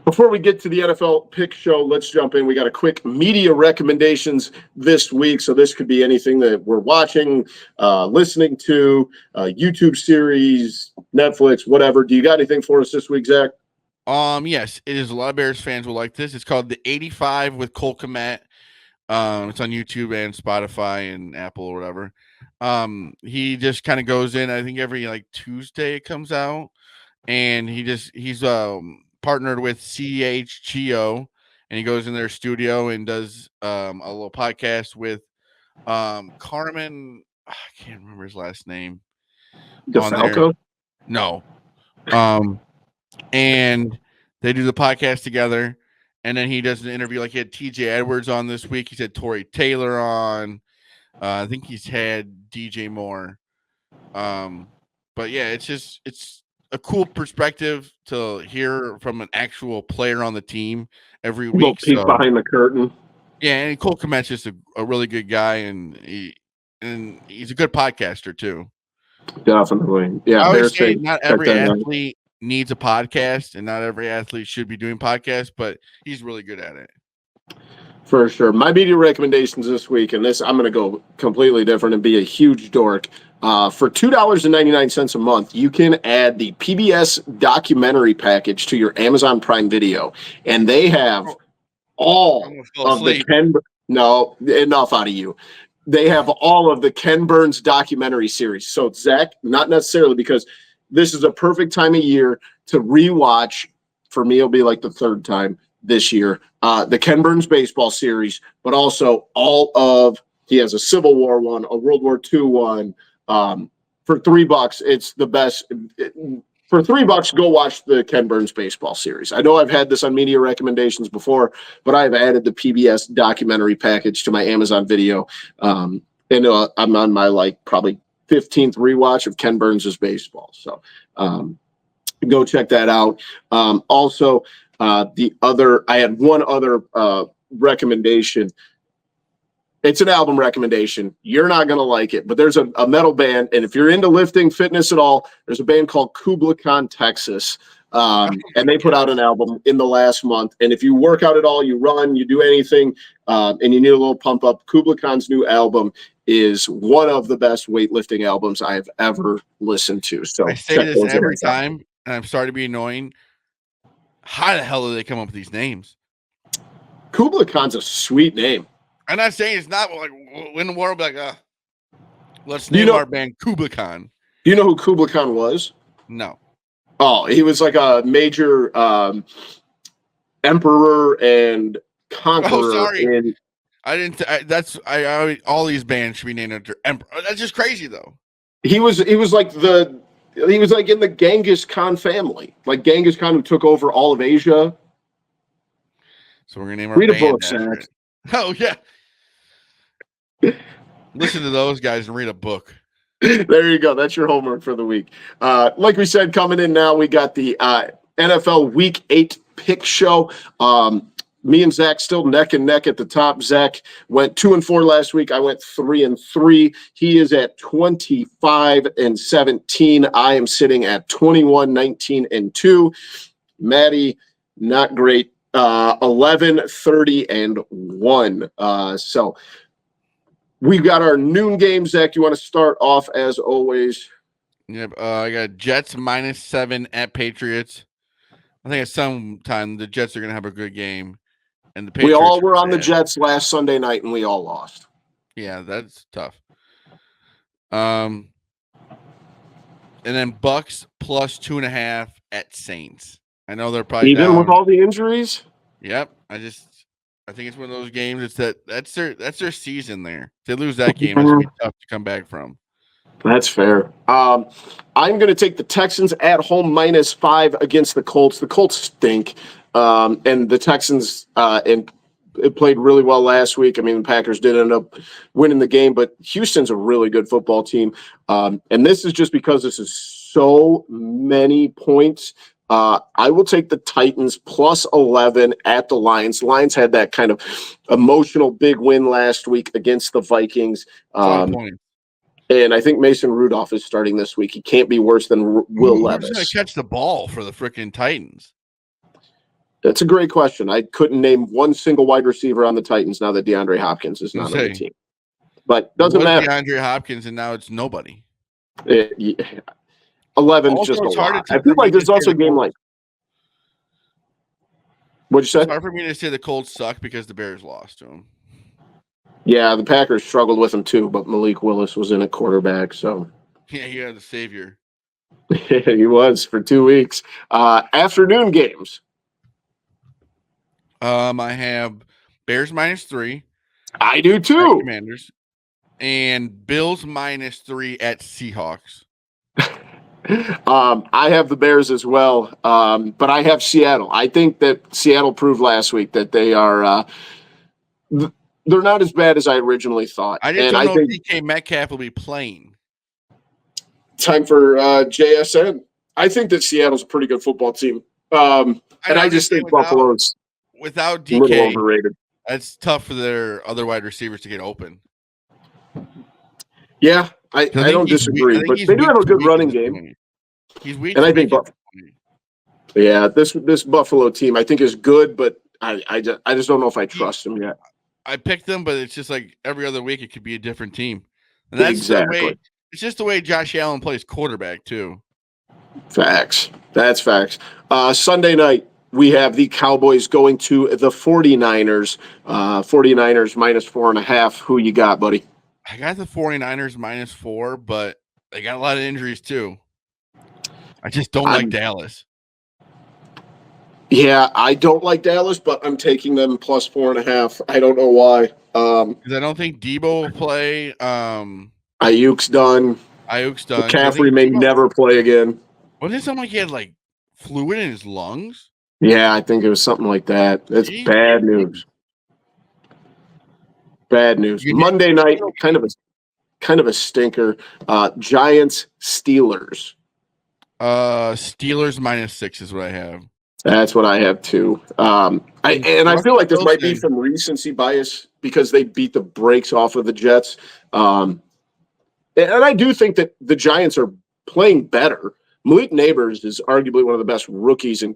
A: Before we get to the NFL pick show, let's jump in. We got a quick media recommendations this week. So this could be anything that we're watching, listening to, YouTube series, Netflix, whatever. Do you got anything for us this week, Zach?
B: Yes, it is. A lot of Bears fans will like this. It's called The 85 with Cole Kmet. It's on YouTube and Spotify and Apple or whatever. He just kind of goes in, I think every like Tuesday it comes out, and he's partnered with CHGO, and he goes in their studio and does a little podcast with Carmen. I can't remember his last name.
A: DeFalco?
B: No. and they do the podcast together. And then he does an interview. Like he had TJ Edwards on this week. He's had Tory Taylor on. I think he's had DJ Moore. But yeah, it's a cool perspective to hear from an actual player on the team every
A: A little
B: week.
A: peek
B: So
A: behind the curtain.
B: yeah, and Cole Kmet's just a really good guy, and he's a good podcaster too.
A: Definitely. Yeah,
B: I always
A: Bears
B: say
A: fans,
B: not
A: check
B: every
A: that out.
B: athlete needs a podcast, and not every athlete should be doing podcasts, but he's really good at it.
A: For sure. My media recommendations this week, and this I'm going to go completely different and be a huge dork. For $2.99 a month, you can add the PBS documentary package to your Amazon Prime Video, and they have
B: I'm
A: all
B: gonna fall
A: of the
B: asleep.
A: No, enough out of you. They have all of the Ken Burns documentary series. So Zach, not necessarily, because this is a perfect time of year to rewatch. For me, it'll be like the third time this year. The Ken Burns baseball series, but also he has a Civil War one, a World War II one. For $3, it's the best. For $3, go watch the Ken Burns baseball series. I know I've had this on media recommendations before, but I've added the PBS documentary package to my Amazon Video. And I'm on my probably 15th rewatch of Ken Burns' baseball. So go check that out. Also, I had one other recommendation. It's an album recommendation. You're not going to like it, but there's a metal band. And if you're into lifting, fitness at all, there's a band called Kubla Khan, Texas. And they put out an album in the last month. And if you work out at all, you run, you do anything, and you need a little pump up, Kubla Khan's new album is one of the best weightlifting albums I've ever listened to. So
B: I say this every time, and I'm sorry to be annoying. How the hell do they come up with these names?
A: Kubla Khan's a sweet name.
B: I'm not saying it's not like when the world like, let's name our band Kubla Khan.
A: Do you know who Kubla Khan was?
B: No.
A: Oh, he was like a major emperor and conqueror.
B: Oh, sorry. I didn't. All these bands should be named after emperor. That's just crazy, though.
A: He was like in the Genghis Khan family, like Genghis Khan, who took over all of Asia.
B: So we're gonna name our band
A: after it.
B: Oh yeah. Listen to those guys and read a book.
A: There you go. That's your homework for the week. Like we said, coming in now, we got the NFL Week 8 pick show. Me and Zach still neck and neck at the top. Zach went 2-4 last week. I went 3-3. He is at 25-17. I am sitting at 21-19-2. Maddie, not great. 11-30-1. So we've got our noon game. Zach, you want to start off as always?
B: Yep. I got Jets -7 at Patriots. I think at some time the Jets are going to have a good game. And the Patriots
A: we all were on the Jets last Sunday night, and we all lost.
B: Yeah, that's tough. And then Bucks +2.5 at Saints. I know they're probably
A: even
B: down
A: with all the injuries.
B: Yep. I think it's one of those games. It's that's their season there. If they lose that game, it's gonna be tough to come back from.
A: That's fair. I'm going to take the Texans at home -5 against the Colts. The Colts stink, and the Texans it played really well last week. I mean, the Packers did end up winning the game, but Houston's a really good football team, and this is just because this is so many points. I will take the Titans +11 at the Lions. Lions had that kind of emotional big win last week against the Vikings. And I think Mason Rudolph is starting this week. He can't be worse than Will Levis.
B: Who's going to catch the ball for the freaking Titans?
A: That's a great question. I couldn't name one single wide receiver on the Titans now that DeAndre Hopkins is not on the team. But doesn't matter.
B: DeAndre Hopkins, and now it's nobody.
A: 11 is just a lot. I feel like there's also a game like. What'd you say?
B: It's hard for me to say the Colts suck because the Bears lost to them.
A: Yeah, the Packers struggled with him too, but Malik Willis was in at quarterback, so.
B: Yeah, he had the savior.
A: He was for 2 weeks. Afternoon games.
B: I have Bears -3.
A: I do too.
B: Commanders. And Bills -3 at Seahawks.
A: I have the Bears as well, but I have Seattle. I think that Seattle proved last week that they are they're not as bad as I originally thought,
B: I just
A: and
B: don't
A: I
B: know if
A: think
B: DK Metcalf will be playing.
A: time for JSN. I think that Seattle's a pretty good football team,
B: I
A: and
B: know,
A: I
B: I'm just
A: just
B: saying
A: think Buffalo's
B: without
A: a little
B: DK,
A: overrated.
B: it's tough for their other wide receivers to get open.
A: Yeah, I
B: I think
A: don't
B: he's weak. I
A: disagree,
B: think
A: but
B: he's
A: they do
B: weak
A: have a
B: to
A: good
B: weak at
A: running
B: this
A: game,
B: point. He's weak
A: and
B: to
A: I think
B: weak at this point.
A: yeah, this Buffalo team I think is good, but I just don't know if I trust them yet.
B: I picked them, but it's just like every other week it could be a different team, and that's the
A: Exactly.
B: way. It's just the way Josh Allen plays quarterback too.
A: Facts. That's facts. Sunday night, we have the Cowboys going to the 49ers. 49ers minus 4.5. Who you got, buddy?
B: I got the 49ers -4, but they got a lot of injuries too. I just don't like Dallas.
A: Yeah, I don't like Dallas, but I'm taking them plus 4.5. I don't know why.
B: Because I don't think Debo will play.
A: Ayuk's done.
B: Ayuk's done. Because I
A: McCaffrey
B: think
A: may
B: Debo,
A: never play again.
B: wasn't it something like he had like fluid in his lungs?
A: Yeah, I think it was something like that. That's
B: Jeez.
A: bad news. Bad news. Monday night, kind of a stinker. Giants Steelers.
B: Steelers -6 is what I have.
A: That's what I have too. I feel like this might be some recency bias because they beat the brakes off of the Jets. And I do think that the Giants are playing better. Malik Neighbors is arguably one of the best rookies in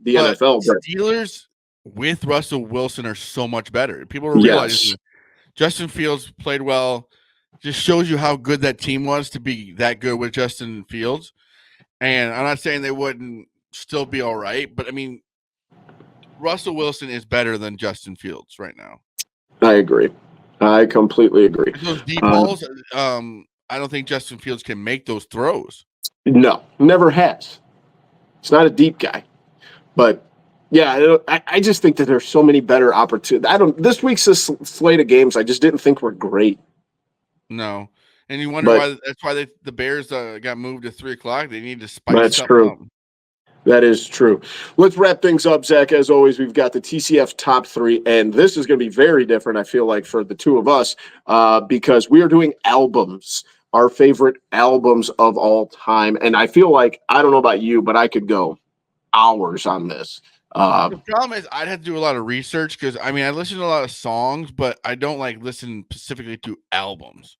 A: the NFL. But
B: Steelers with Russell Wilson are so much better. People are realizing that Justin Fields played well. Just shows you how good that team was to be that good with Justin Fields. And I'm not saying they wouldn't still be all right, but I mean, Russell Wilson is better than Justin Fields right now.
A: I agree. I completely agree.
B: Those deep balls, I don't think Justin Fields can make those throws.
A: No, never has. It's not a deep guy. But yeah, I just think that there's so many better opportunities. This week's slate of games I just didn't think were great.
B: No. And you wonder why that's why the Bears got moved to 3:00. They need to spice something up.
A: That is true. Let's wrap things up, Zach. As always, we've got the TCF top 3, and this is going to be very different, I feel like, for the two of us, because we are doing albums, our favorite albums of all time. And I feel like, I don't know about you, but I could go hours on this.
B: The problem is I'd have to do a lot of research because, I mean, I listen to a lot of songs, but I don't like listen specifically to albums.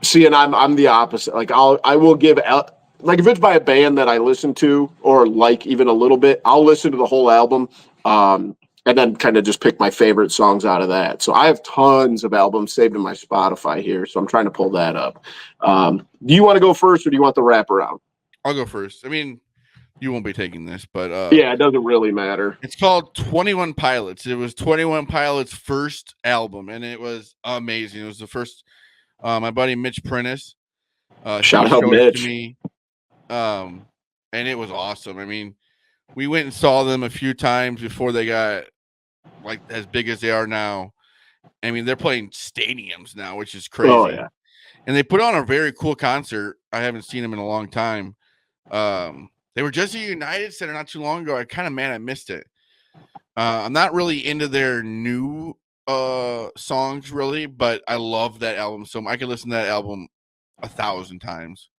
A: See, and I'm the opposite. Like I will give out, like if it's by a band that I listen to or like even a little bit, I'll listen to the whole album, and then kind of just pick my favorite songs out of that. So I have tons of albums saved in my Spotify here, so I'm trying to pull that up. Do you want to go first, or do you want the wraparound?
B: I'll go first. I mean, you won't be taking this, but
A: yeah, it doesn't really matter.
B: It's called 21 Pilots. It was 21 Pilots' first album, and it was amazing. It was the first. My buddy Mitch Prentice,
A: shout out Mitch.
B: to me, and it was awesome. I mean, we went and saw them a few times before they got like as big as they are now. I mean, they're playing stadiums now, which is crazy.
A: Oh yeah,
B: and they put on a very cool concert. I haven't seen them in a long time. They were just at United Center not too long ago. I'm kind of mad I missed it. I'm not really into their new songs really, but I love that album so I could listen to that album 1,000 times.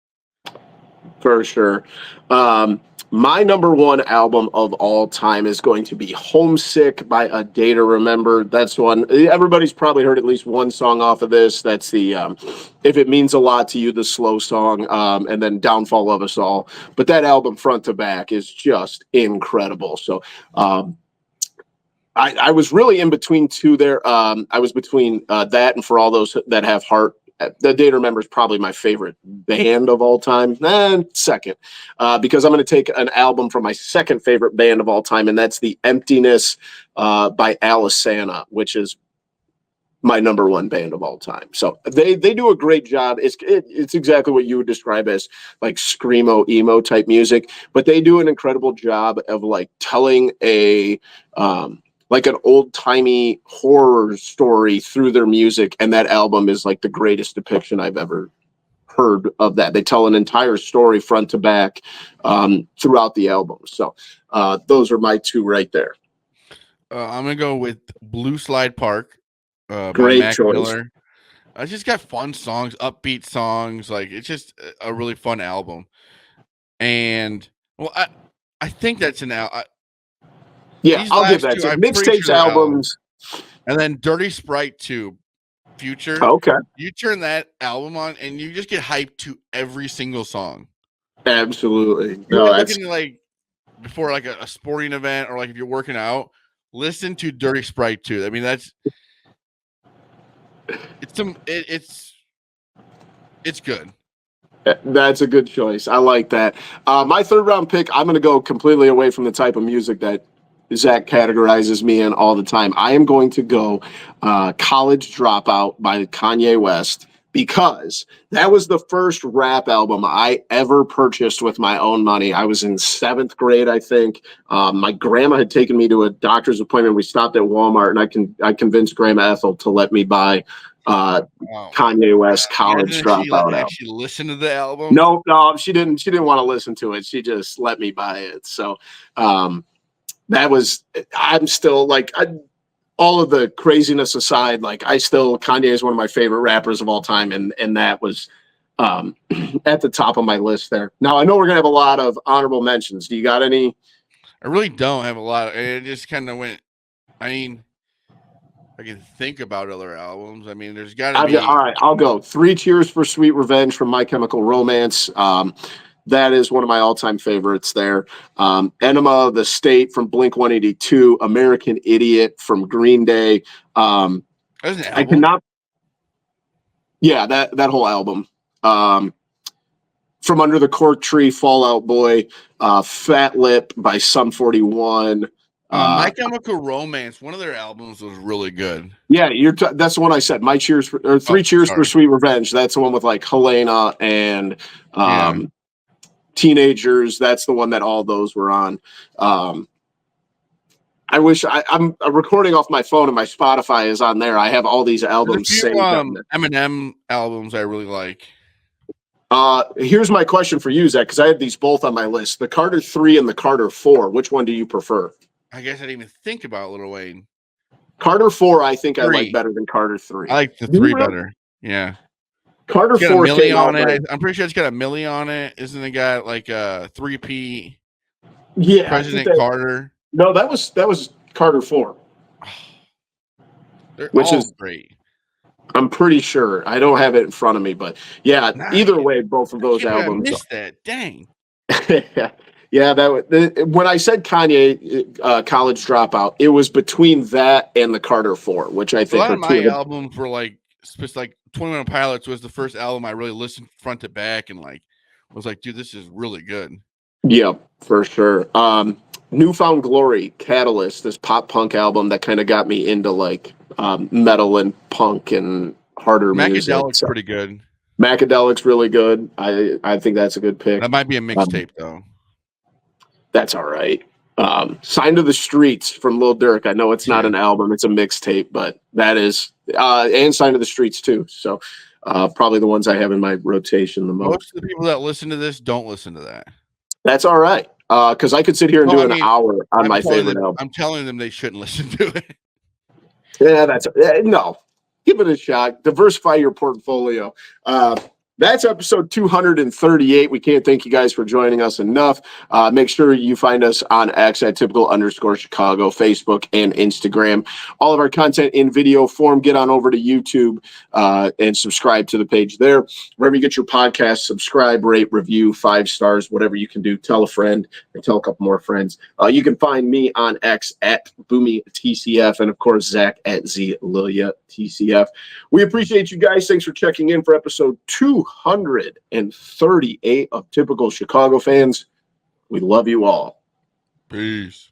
A: For sure. My number one album of all time is going to be Homesick by A Day to Remember. That's one. Everybody's probably heard at least one song off of this. That's the If It Means a Lot to You, the slow song, and then Downfall of Us All. But that album front to back is just incredible. So I was really in between two there. I was between that and For All Those That Have Heart. The Day to Remember is probably my favorite band of all time. Second, because I'm going to take an album from my second favorite band of all time, and that's The Emptiness by Alisana, which is my number one band of all time. So they do a great job. It's exactly what you would describe as like screamo emo type music, but they do an incredible job of like telling a like an old-timey horror story through their music, and that album is like the greatest depiction I've ever heard of that. They tell an entire story front to back throughout the album. So those are my two right there.
B: I'm gonna go with Blue Slide Park by
A: Great
B: Mac
A: choice.
B: Miller. It's just got fun songs, upbeat songs. Like it's just a really fun album. And well, I think that's an album.
A: Yeah,
B: These
A: I'll give
B: last
A: that
B: two,
A: to
B: I'm pretty
A: mixtapes,
B: sure they're albums.
A: albums.
B: And then Dirty Sprite 2, Future.
A: Okay,
B: You turn that album on and you just get hyped to every single song.
A: absolutely.
B: You're
A: No,
B: looking like before like a sporting event or like if you're working out, listen to Dirty Sprite 2. I mean, it's good.
A: That's a good choice. I like that. My third round pick, I'm going to go completely away from the type of music that Zach categorizes me in all the time. I am going to go College Dropout by Kanye West, because that was the first rap album I ever purchased with my own money. I was in 7th grade, I think. My grandma had taken me to a doctor's appointment. We stopped at Walmart, and I convinced Grandma Ethel to let me buy Kanye West College Dropout album.
B: She listened to the album?
A: No, she didn't want to listen to it. She just let me buy it. So I'm still like, all of the craziness aside, like Kanye is one of my favorite rappers of all time. And that was at the top of my list there. Now I know we're going to have a lot of honorable mentions. Do you got any?
B: I really don't have a lot. It just kind of went, I mean, I can think about other albums. I mean, there's got to be.
A: All right, I'll go. 3 Cheers for Sweet Revenge from My Chemical Romance. That is one of my all-time favorites there. Enema, The State from Blink-182. American Idiot from Green Day.
B: That's an album?
A: I cannot. Yeah, that whole album. From Under the Cork Tree, Fall Out Boy. Fat Lip by Sum 41.
B: My Chemical Romance, one of their albums was really good.
A: Yeah, that's the one I said. Three Cheers for Sweet Revenge. That's the one with like Helena and Teenagers. That's the one that all those were on. I wish I'm recording off my phone and my Spotify is on there. I have all these albums saved on there.
B: Eminem albums I really like.
A: Here's my question for you, Zach, because I had these both on my list: the Carter 3 and the Carter 4. Which one do you prefer?
B: I guess I didn't even think about Lil Wayne.
A: Carter 4, I think 3. I like better than Carter 3.
B: I like the 3 better. Yeah.
A: Carter 4 came out.
B: I'm pretty sure it's got a Millie on it. Isn't it got like a 3P?
A: Yeah.
B: President Carter.
A: No, that was Carter 4.
B: Which is great.
A: I'm pretty sure. I don't have it in front of me, but yeah, either way, both of those albums.
B: I missed that. Dang.
A: Yeah, when I said Kanye College Dropout, it was between that and the Carter 4, which I think
B: a lot of my albums were like 21 Pilots was the first album I really listened front to back and like was like, dude, this is really good.
A: Yeah, for sure. Newfound Glory, Catalyst, this pop punk album that kind of got me into like metal and punk and harder music.
B: Macadelic's pretty good.
A: Macadelic's really good. I think that's a good pick.
B: That might be a mixtape though.
A: That's all right. Sign to the Streets from Lil Durk. I know it's not an album, it's a mixtape, but that is, and Sign to the Streets too. So probably the ones I have in my rotation the most.
B: Most of the people that listen to this don't listen to that.
A: That's all right. Because I could sit here and do an hour on my favorite album.
B: I'm telling them they shouldn't listen to it.
A: Yeah, no. Give it a shot. Diversify your portfolio. That's episode 238. We can't thank you guys for joining us enough. Make sure you find us on X at @typical_Chicago, Facebook, and Instagram. All of our content in video form. Get on over to YouTube and subscribe to the page there. Wherever you get your podcast, subscribe, rate, review, 5 stars, whatever you can do. Tell a friend and tell a couple more friends. You can find me on X at BoomyTCF and, of course, Zach at ZLiliaTCF. We appreciate you guys. Thanks for checking in for episode 238 of Typical Chicago Fans. We love you all.
B: Peace.